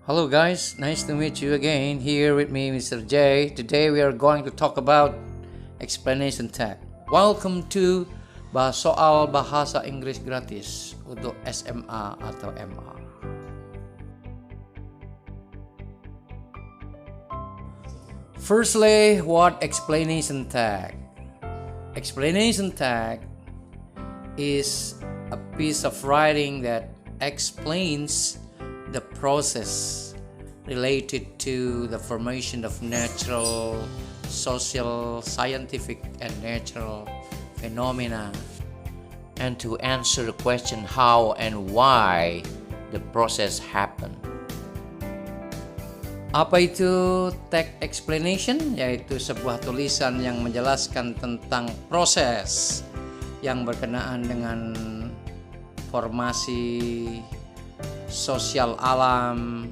Hello guys, nice to meet you again here with me Mr. J. Today we are going to talk about explanation tag. Welcome to Soal Bahasa Inggris Gratis untuk SMA atau MA. Firstly, what explanation tag? Explanation tag is a piece of writing that explains the process related to the formation of natural, social, scientific, and natural phenomena, and to answer the question how and why the process happened. Apa itu tag explanation? Yaitu sebuah tulisan yang menjelaskan tentang proses yang berkenaan dengan formasi sosial alam,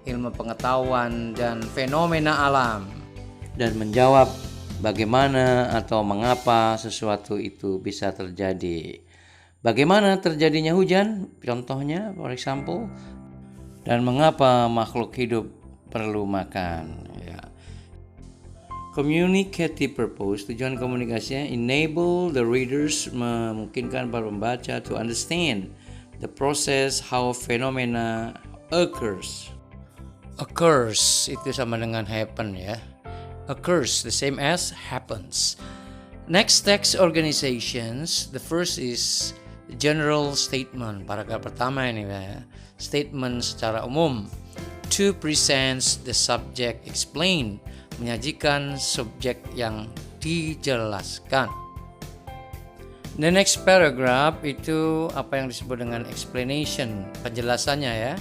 ilmu pengetahuan, dan fenomena alam, dan menjawab bagaimana atau mengapa sesuatu itu bisa terjadi. Bagaimana terjadinya hujan, contohnya, for example, dan mengapa makhluk hidup perlu makan. Communicative purpose, tujuan komunikasinya enable the readers, memungkinkan para pembaca to understand the process how phenomena occurs. Occurs itu sama dengan happen ya. Occurs the same as happens. Next, text organizations. The first is general statement. Paragraf pertama ini ya. Statement secara umum. To present the subject explained. Menyajikan subjek yang dijelaskan. The next paragraph itu apa yang disebut dengan explanation, penjelasannya ya.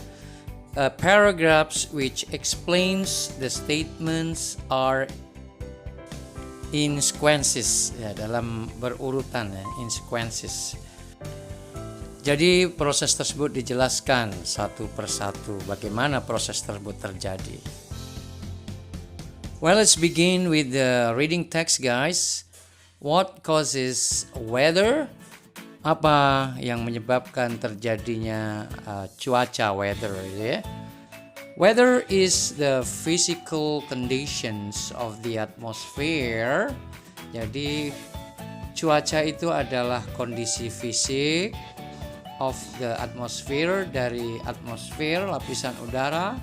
Paragraphs which explains the statements are in sequences, ya, dalam berurutan ya, in sequences. Jadi proses tersebut dijelaskan satu persatu bagaimana proses tersebut terjadi. Well, let's begin with the reading text, guys. What causes weather? Apa yang menyebabkan terjadinya cuaca, weather ya? Weather is the physical conditions of the atmosphere. Jadi cuaca itu adalah kondisi fisik of the atmosphere, dari atmosfer, lapisan udara,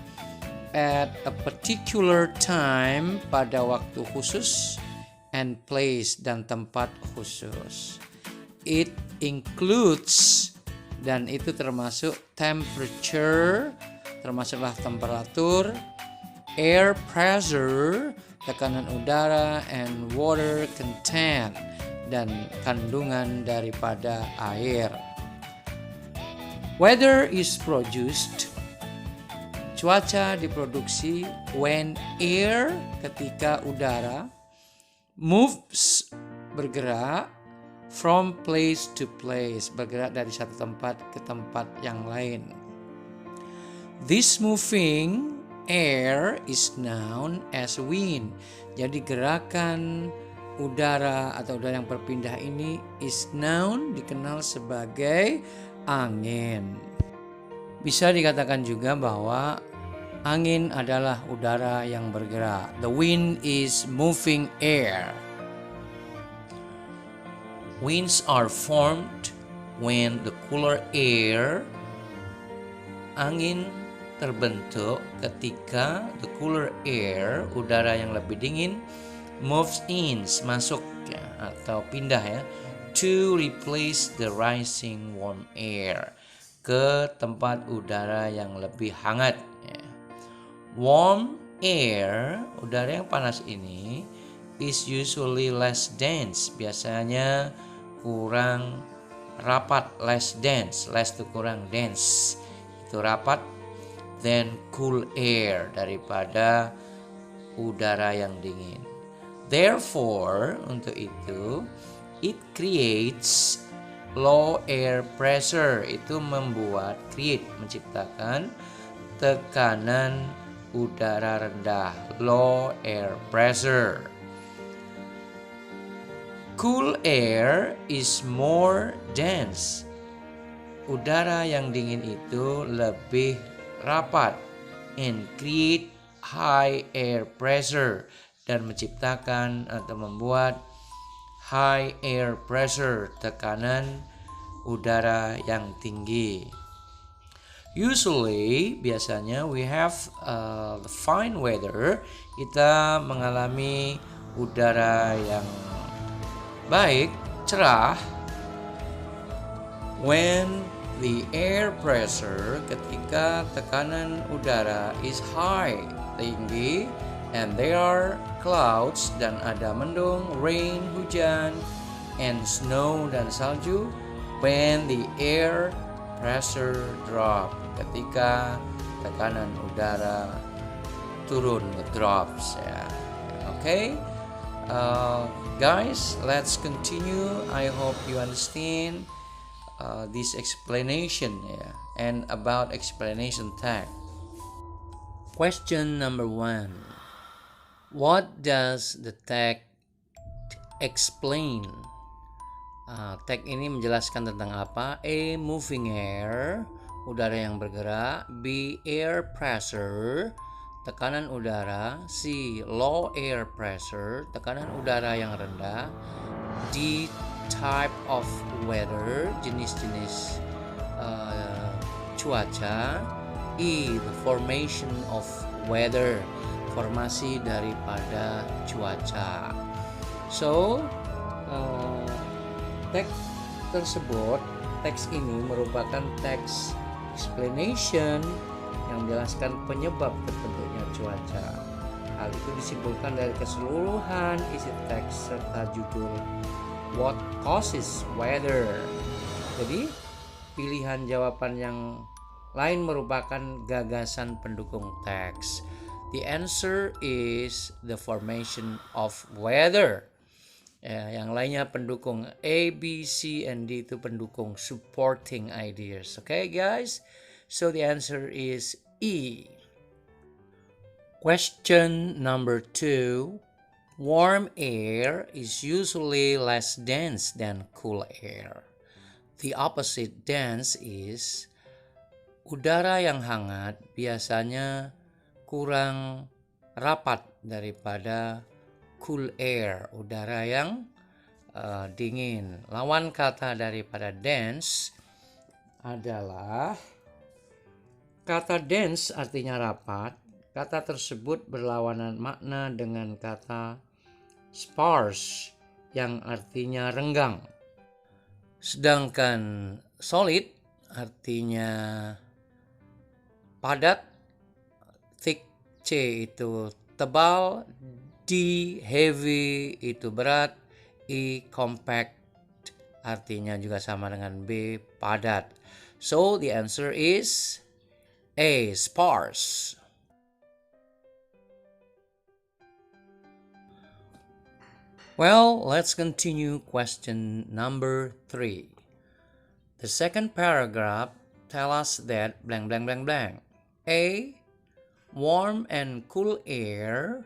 at a particular time, pada waktu khusus, and place, dan tempat khusus. It includes, dan itu termasuk temperature, termasuklah temperatur, air pressure, tekanan udara, and water content, dan kandungan daripada air. Weather is produced, cuaca diproduksi when air, ketika udara, moves, bergerak, from place to place, bergerak dari satu tempat ke tempat yang lain. This moving air is known as wind. Jadi gerakan udara atau udara yang berpindah ini is known, dikenal sebagai angin. Bisa dikatakan juga bahwa angin adalah udara yang bergerak. The wind is moving air. Winds are formed when the cooler air. Angin terbentuk ketika the cooler air, udara yang lebih dingin, moves in, masuk ya, atau pindah ya, to replace the rising warm air, ke tempat udara yang lebih hangat ya. Warm air, udara yang panas ini, is usually less dense, biasanya kurang rapat, less dense, less itu kurang, dense itu rapat, than cool air, daripada udara yang dingin. Therefore, untuk itu, it creates low air pressure, itu membuat, create, menciptakan tekanan udara rendah, low air pressure. Cool air is more dense. Udara yang dingin itu lebih rapat, and create high air pressure, dan menciptakan atau membuat high air pressure, tekanan udara yang tinggi. Usually, biasanya we have fine weather, kita mengalami udara yang baik, cerah, when the air pressure, ketika tekanan udara is high, tinggi, and there are clouds, dan ada mendung, rain, hujan, and snow, dan salju, when the air pressure drop, ketika tekanan udara turun, drops ya. Okay, guys, let's continue. I hope you understand this explanation and about explanation tag. Question number 1. What does the tag explain? Tag ini menjelaskan tentang apa? A. Moving air, udara yang bergerak. B. Air pressure, tekanan udara. C. Low air pressure, tekanan udara yang rendah. D. Type of weather, jenis-jenis cuaca. E. The formation of weather, formasi daripada cuaca. So, teks ini merupakan teks explanation yang menjelaskan penyebab terbentuknya cuaca. Hal itu disimpulkan dari keseluruhan isi teks serta judul What causes weather. Jadi, pilihan jawaban yang lain merupakan gagasan pendukung teks. The answer is the formation of weather. Yang lainnya pendukung. A, B, C, and D itu pendukung, supporting ideas. Okay, guys? So the answer is E. Question number 2. Warm air is usually less dense than cool air. The opposite dense is udara yang hangat biasanya kurang rapat daripada cool air, udara yang dingin. Lawan kata daripada dense adalah kata dense, artinya rapat. Kata tersebut berlawanan makna dengan kata sparse yang artinya renggang. Sedangkan solid artinya padat, thick C itu tebal, D heavy itu berat, E compact artinya juga sama dengan B padat. So the answer is A, sparse. Well, let's continue question number 3. The second paragraph tells us that blank blank blank blank. A, warm and cool air,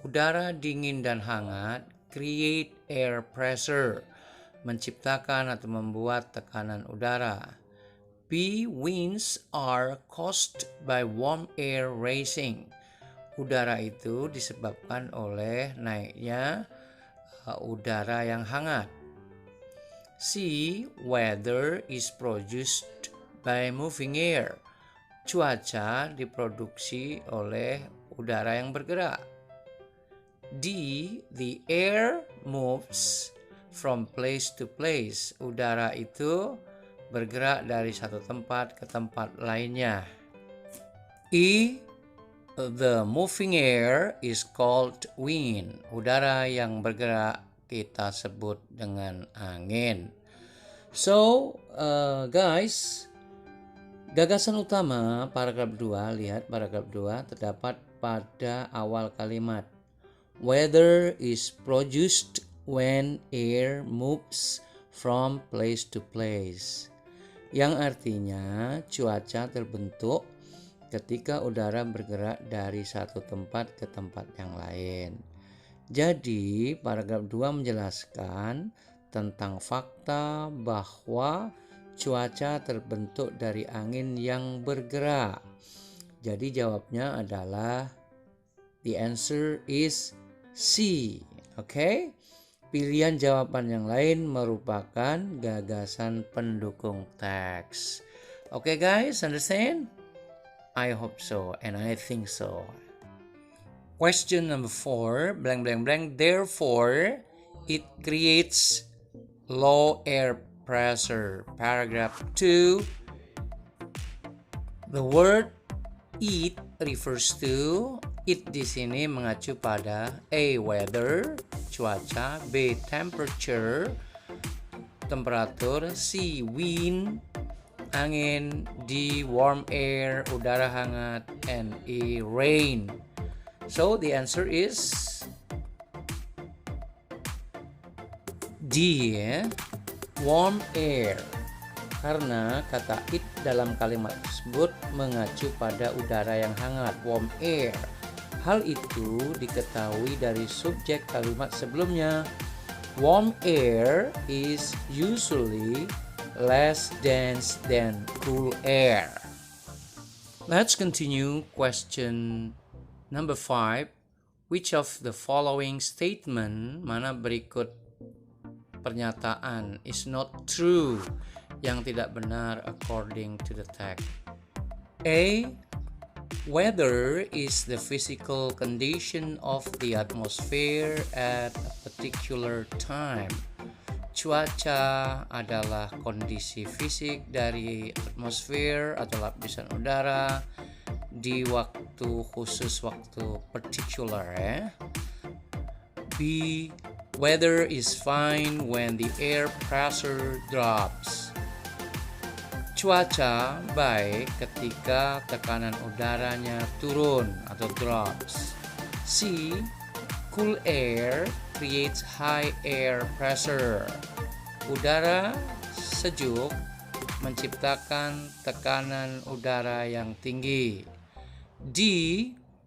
udara dingin dan hangat, create air pressure, menciptakan atau membuat tekanan udara. B, winds are caused by warm air rising. Udara itu disebabkan oleh naiknya udara yang hangat. C, weather is produced by moving air. Cuaca diproduksi oleh udara yang bergerak. D, the air moves from place to place. Udara itu bergerak dari satu tempat ke tempat lainnya. E, the moving air is called wind. Udara yang bergerak kita sebut dengan angin. So, guys, gagasan utama paragraf 2, lihat paragraf 2 terdapat pada awal kalimat. Weather is produced when air moves from place to place. Yang artinya cuaca terbentuk ketika udara bergerak dari satu tempat ke tempat yang lain. Jadi, paragraf 2 menjelaskan tentang fakta bahwa cuaca terbentuk dari angin yang bergerak. Jadi jawabnya adalah the answer is C. Oke? Pilihan jawaban yang lain merupakan gagasan pendukung teks. Oke guys, understand? I hope so and I think so. Question number 4, blank blank blank. Therefore, it creates low air pressure. Paragraph 2. The word it refers to, it di sini mengacu pada A. weather, cuaca, B. temperature, temperatur, C. wind, angin, D. warm air, udara hangat, and E. rain. So the answer is D, ya. Warm air. Karena kata it dalam kalimat tersebut mengacu pada udara yang hangat, warm air. Hal itu diketahui dari subjek kalimat sebelumnya. Warm air is usually less dense than cool air. Let's continue question number 5. Which of the following statement, mana berikut pernyataan, is not true, yang tidak benar according to the text? A. Weather is the physical condition of the atmosphere at a particular time. Cuaca adalah kondisi fisik dari atmosfer atau lapisan udara di waktu khusus, waktu particular, ya. B. Weather is fine when the air pressure drops. Cuaca baik ketika tekanan udaranya turun atau drops. C. Cool air creates high air pressure. Udara sejuk menciptakan tekanan udara yang tinggi. D.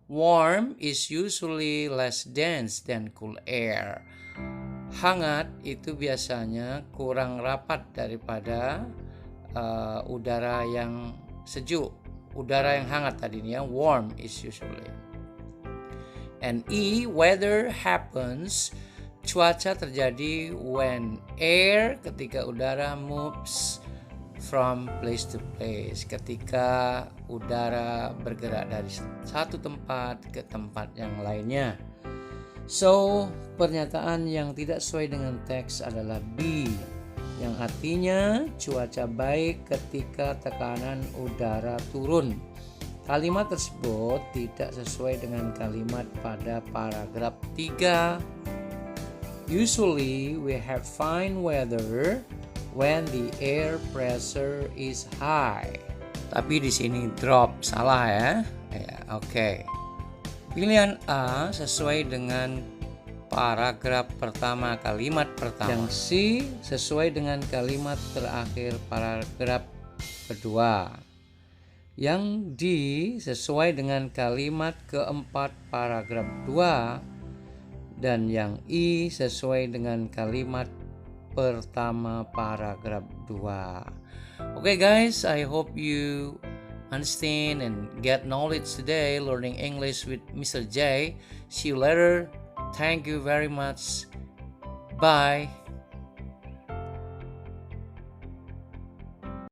Warm is usually less dense than cool air. Hangat itu biasanya kurang rapat daripada udara yang sejuk. Udara yang hangat tadinya, warm is usually. And E. Weather happens, cuaca terjadi when air, ketika udara moves from place to place, ketika udara bergerak dari satu tempat ke tempat yang lainnya. So, pernyataan yang tidak sesuai dengan teks adalah B, yang artinya cuaca baik ketika tekanan udara turun. Kalimat tersebut tidak sesuai dengan kalimat pada paragraf 3. Usually we have fine weather when the air pressure is high. Tapi di sini drop, salah ya. Oke. Pilihan A sesuai dengan paragraf pertama, kalimat pertama. Yang C sesuai dengan kalimat terakhir paragraf kedua. Yang D sesuai dengan kalimat keempat paragraf 2. Dan yang E sesuai dengan kalimat pertama paragraf 2. Okay guys, I hope you understand and get knowledge today learning English with Mr. J. See you later. Thank you very much. Bye.